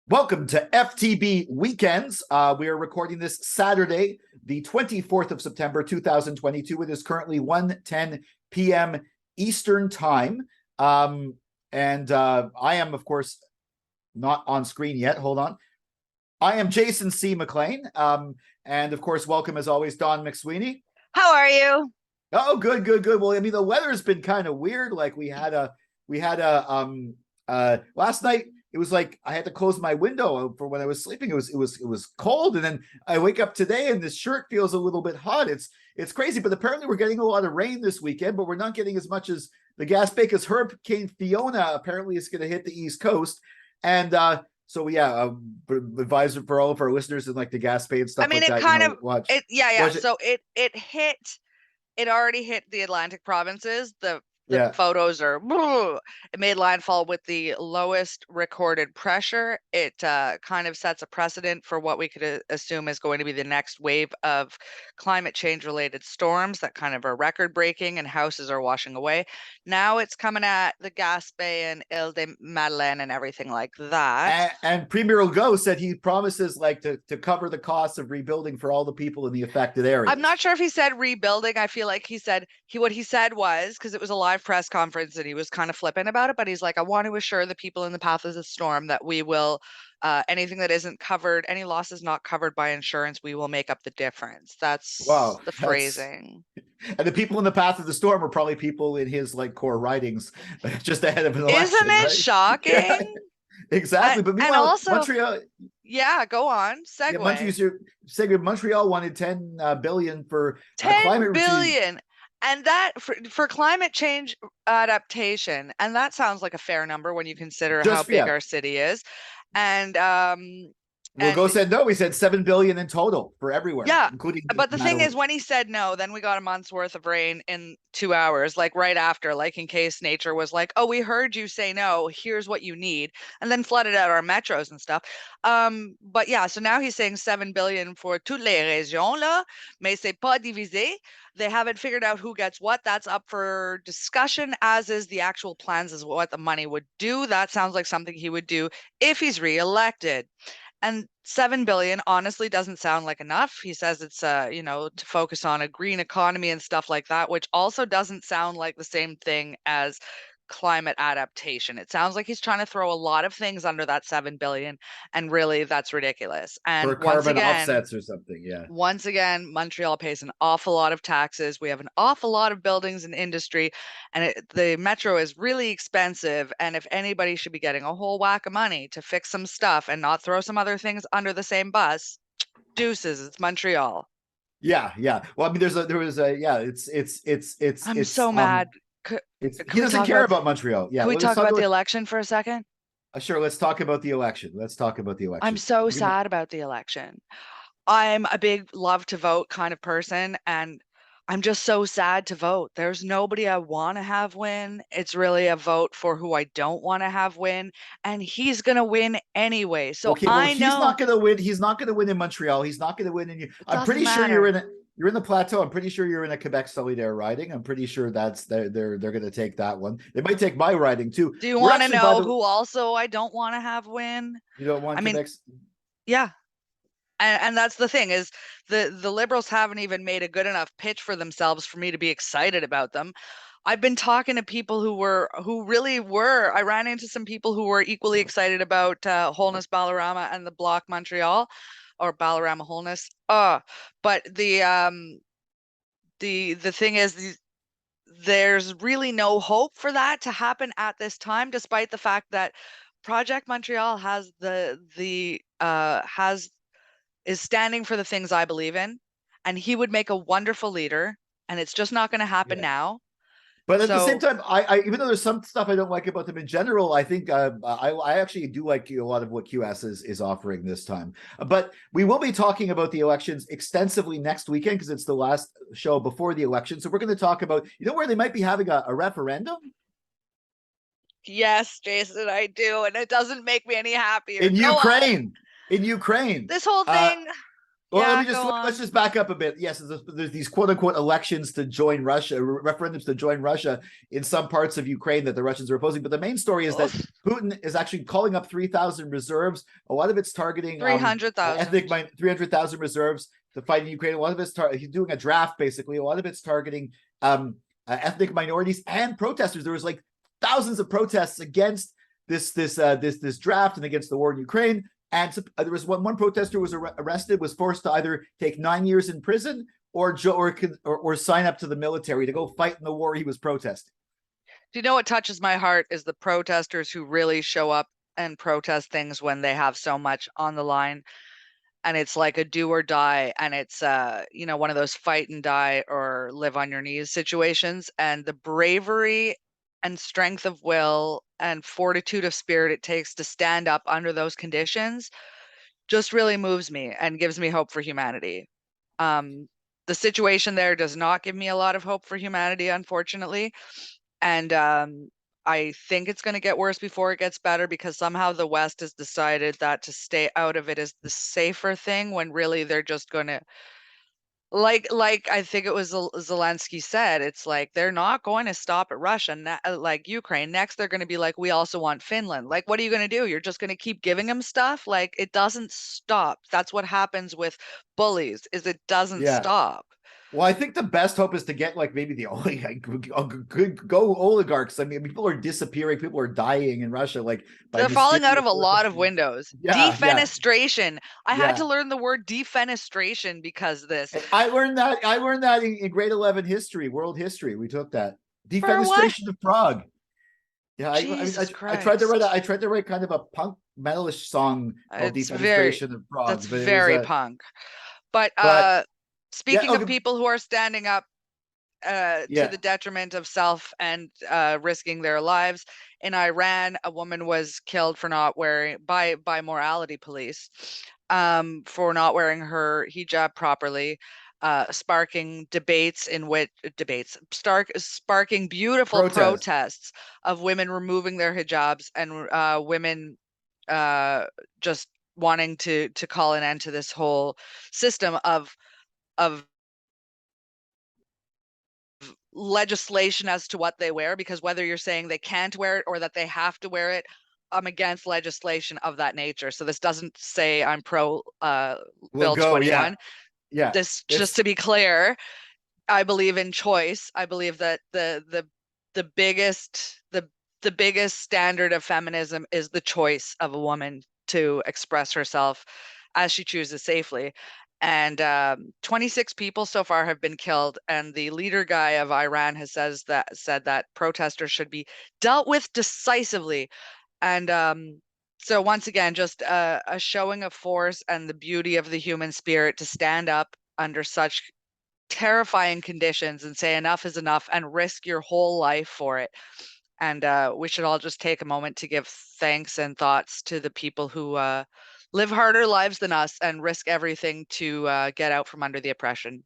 Welcome to FTB Weekends. We are recording this Saturday, the 24th of September, 2022. It is currently 1:10 p.m. Eastern Time. I am, of course, not on screen yet. Hold on. I am Jason C. McLean. And, of course, welcome, as always, Dawn McSweeney. How are you? Oh, good. Well, I mean, the weather's been kind of weird. Like last night it was like I had to close my window for when I was sleeping. It was cold, and then I wake up today and this shirt feels a little bit hot. It's crazy, but apparently we're getting a lot of rain this weekend, but we're not getting as much as the Gaspé, because Hurricane Fiona apparently is going to hit the East Coast, and advisor for all of our listeners in like the Gaspé and stuff. I mean, like it that, kind you know, of, watch. it, yeah, yeah. Watch it. So it already hit the Atlantic provinces. The Yeah. photos are, it made landfall with the lowest recorded pressure. It kind of sets a precedent for what we could assume is going to be the next wave of climate change related storms that kind of are record breaking, and houses are washing away. Now it's coming at the Gaspé and Ile de Madeleine and everything like that. And Premier Legault said he promises like to cover the costs of rebuilding for all the people in the affected areas. I'm not sure if he said rebuilding. I feel like what he said was, because it was a live press conference and he was kind of flippant about it, but he's like, I want to assure the people in the path of the storm that we will, anything that isn't covered, any losses not covered by insurance, we will make up the difference. That's the phrasing. And the people in the path of the storm are probably people in his like core writings just ahead of an election. Isn't it right? Shocking? Yeah, exactly. But meanwhile, and also, Montreal. Yeah, go on. Segue. Montreal wanted $10 billion for $10 billion. And that for climate change adaptation, and that sounds like a fair number when you consider how big our city is. And Legault said no. We said $7 billion in total for everywhere. Yeah, including. But the thing is, when he said no, then we got a month's worth of rain in 2 hours, like right after, like in case nature was like, "Oh, we heard you say no. Here's what you need," and then flooded out our metros and stuff. But yeah, so now he's saying $7 billion for toutes les régions là, mais c'est pas divisé. They haven't figured out who gets what. That's up for discussion, as is the actual plans as what the money would do. That sounds like something he would do if he's reelected. And $7 billion honestly doesn't sound like enough. He says it's to focus on a green economy and stuff like that, which also doesn't sound like the same thing as climate adaptation. It sounds like he's trying to throw a lot of things under that $7 billion, and really that's ridiculous. And for carbon offsets or something. Yeah. Once again, Montreal pays an awful lot of taxes. We have an awful lot of buildings and industry, and the metro is really expensive. And if anybody should be getting a whole whack of money to fix some stuff and not throw some other things under the same bus, deuces, it's Montreal. Yeah. Well, I mean, I'm so mad. He doesn't care about Montreal. Yeah. Can we talk about the election for a second? Sure. Let's talk about the election. I'm so sad about the election. I'm a big love to vote kind of person, and I'm just so sad to vote. There's nobody I want to have win. It's really a vote for who I don't want to have win, and he's going to win anyway. So he's not going to win. He's not going to win in Montreal. He's not going to win in. I'm pretty sure you're in the Plateau. I'm pretty sure you're in a Quebec Solidaire riding. I'm pretty sure that's they're going to take that one. They might take my riding too. Do you want to know who also I don't want to have win? You don't want Quebec? Yeah. And that's the thing, is the Liberals haven't even made a good enough pitch for themselves for me to be excited about them. I've been talking to people who really were. I ran into some people who were equally excited about Wholeness Ballarama and the Bloc Montreal, or Ballarama Wholeness. But the thing is, there's really no hope for that to happen at this time, despite the fact that Project Montreal is standing for the things I believe in, and he would make a wonderful leader, and it's just not going to happen now. But at the same time, I even though there's some stuff I don't like about them in general, I think I actually do like a lot of what QS is offering this time. But we will be talking about the elections extensively next weekend, because it's the last show before the election. So we're going to talk about, where they might be having a referendum. Yes, Jason, I do, and it doesn't make me any happier. In Ukraine. In Ukraine. This whole thing. Well, Yeah, go let's on. just back up a bit. Yes, there's these quote unquote elections to join Russia, referendums to join Russia in some parts of Ukraine that the Russians are opposing. But the main story is that Oof, Putin is actually calling up 3,000 reserves. A lot of it's targeting 300,000. 300,000 reserves to fight in Ukraine. A lot of it's he's doing a draft basically. A lot of it's targeting ethnic minorities and protesters. There was like thousands of protests against this draft and against the war in Ukraine. And there was one protester was arrested, was forced to either take 9 years in prison or sign up to the military to go fight in the war he was protesting. Do you know what touches my heart is the protesters who really show up and protest things when they have so much on the line, and it's like a do or die, and it's one of those fight and die or live on your knees situations, and the bravery and strength of will and fortitude of spirit it takes to stand up under those conditions just really moves me and gives me hope for humanity. The situation there does not give me a lot of hope for humanity, unfortunately. And I think it's going to get worse before it gets better, because somehow the West has decided that to stay out of it is the safer thing, when really they're just going to, like I think it was Zelensky said, it's like they're not going to stop at Russia, like Ukraine. Next, they're going to be like, we also want Finland. Like, what are you going to do? You're just going to keep giving them stuff? Like, it doesn't stop. That's what happens with bullies, is it doesn't Yeah. stop. Well, I think the best hope is to get like maybe the only good go oligarchs. I mean, people are disappearing, people are dying in Russia, like by They're falling out mysterious of a lot of circumstances. windows. Yeah, yeah, Defenestration. I had yeah. to learn the word defenestration because of this. I learned that. I learned that in grade 11 history, world history. We took that For what? defenestration of Prague. Yeah, Jesus I tried to write Christ. kind of a punk metalish song called It's very, "Defenestration of Prague," that's but it was very punk. But but yeah, speaking of okay, people who are standing up to yeah, the detriment of self and risking their lives, in Iran, a woman was killed for not wearing by morality police for not wearing her hijab properly. Sparking debates in which sparking beautiful protest. protests of women removing their hijabs and women just wanting to call an end to this whole system of legislation as to what they wear, because whether you're saying they can't wear it or that they have to wear it, I'm against legislation of that nature. So this doesn't say I'm pro We'll Bill go. Yeah, 21. yeah. This, just It's to be clear, I believe in choice. I believe that the biggest the biggest standard of feminism is the choice of a woman to express herself as she chooses safely. And 26 people so far have been killed, and the leader guy of Iran has said that protesters should be dealt with decisively. And so once again, just a showing of force and the beauty of the human spirit to stand up under such terrifying conditions and say enough is enough and risk your whole life for it. And we should all just take a moment to give thanks and thoughts to the people who live harder lives than us and risk everything to get out from under the oppression.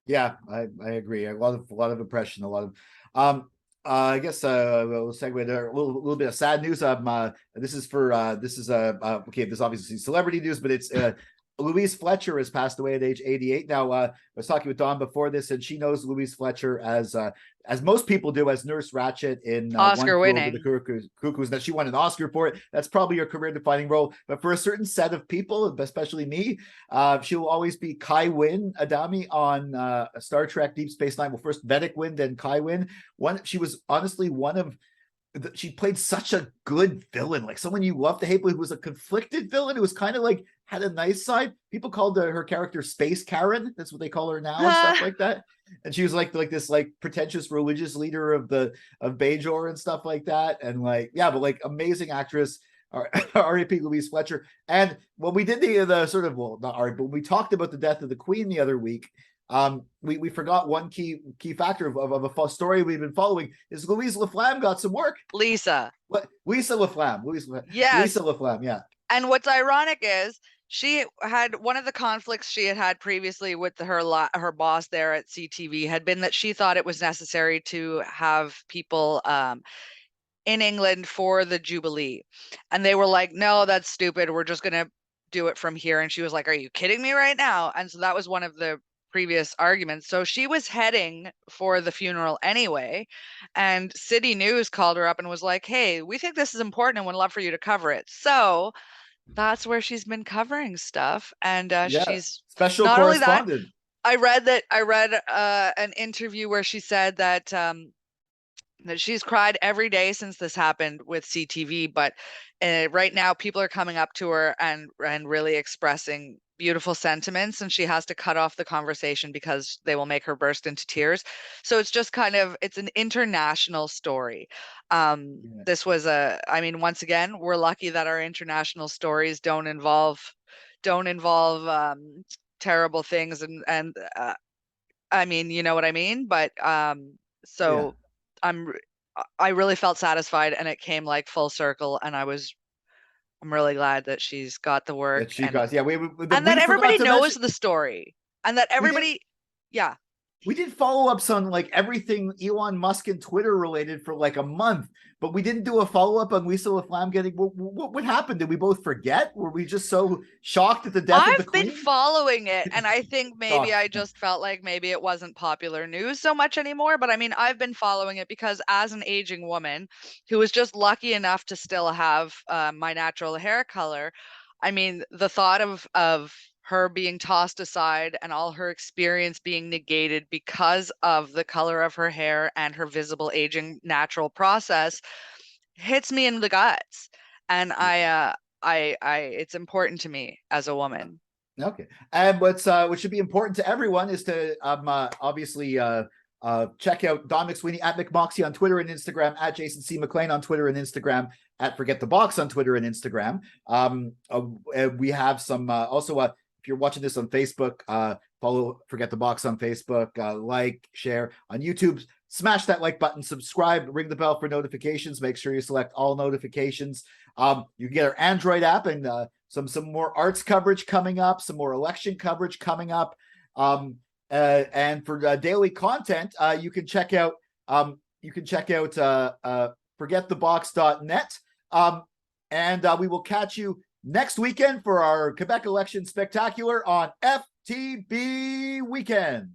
yeah, I agree. A lot of oppression, a lot of I guess we'll segue there. A little bit of sad news. This is for okay. This is obviously celebrity news, but it's Louise Fletcher has passed away at age 88. Now, I was talking with Dawn before this, and she knows Louise Fletcher as most people do, as Nurse Ratched in One Oscar Flew Over the winning. Cuckoo's. That she won an Oscar for it. That's probably her career-defining role. But for a certain set of people, especially me, she will always be Kai Wynn Adami on Star Trek Deep Space Nine. Well, first Vedic Wynn, then Kai Wynn. She was honestly one of she played such a good villain, like someone you love to hate, but who was a conflicted villain. It was kind of like had a nice side. People called her character Space Karen. That's what they call her now and stuff like that. And she was like this like pretentious religious leader of Bajor and stuff like that. And like, yeah, but like amazing actress. R.A.P. Louise Fletcher. And when we did the sort of, well, not R, but when we talked about the death of the Queen the other week, we forgot one key factor of a story we've been following is Louise LaFlamme got some work. Lisa. What? Lisa LaFlamme. Yes. Lisa LaFlamme. Yeah. And what's ironic is she had one of the conflicts she had previously with her boss there at CTV had been that she thought it was necessary to have people in England for the Jubilee. And they were like, no, that's stupid. We're just going to do it from here. And she was like, are you kidding me right now? And so that was one of the previous arguments. So she was heading for the funeral anyway, and City News called her up and was like, hey, we think this is important and would love for you to cover it. So that's where she's been covering stuff. And she's special not only that, correspondent. I read an interview where she said that she's cried every day since this happened with CTV, but right now people are coming up to her and really expressing beautiful sentiments, and she has to cut off the conversation because they will make her burst into tears. So it's just kind of, it's an international story. This was I mean, once again, we're lucky that our international stories don't involve terrible things, and I mean, you know what I mean? But so I really felt satisfied, and it came like full circle, and I'm really glad that she's got the work, That she and got. Yeah, we that forgot everybody to knows mention, the story, and that everybody, yeah. we did follow-ups on like everything Elon Musk and Twitter related for like a month, but we didn't do a follow-up on Lisa LaFlamme getting. What happened? Did we both forget? Were we just so shocked at the death of the I've been Queen? following it, and I think maybe Shocked. I just felt like maybe it wasn't popular news so much anymore. But I mean, I've been following it because as an aging woman who was just lucky enough to still have my natural hair color, I mean, the thought of her being tossed aside and all her experience being negated because of the color of her hair and her visible aging natural process hits me in the guts. And it's important to me as a woman. Okay. And what should be important to everyone is to obviously check out Dawn McSweeney at McMoxie on Twitter and Instagram, at Jason C. McLean on Twitter and Instagram, at Forget the Box on Twitter and Instagram. We have some also if you're watching this on Facebook, follow Forget the Box on Facebook, like, share on YouTube, smash that like button, subscribe, ring the bell for notifications. Make sure you select all notifications. You can get our Android app, and some more arts coverage coming up, some more election coverage coming up. And for daily content, you can check out forgetthebox.net. And we will catch you next weekend for our Quebec election spectacular on FTB weekend.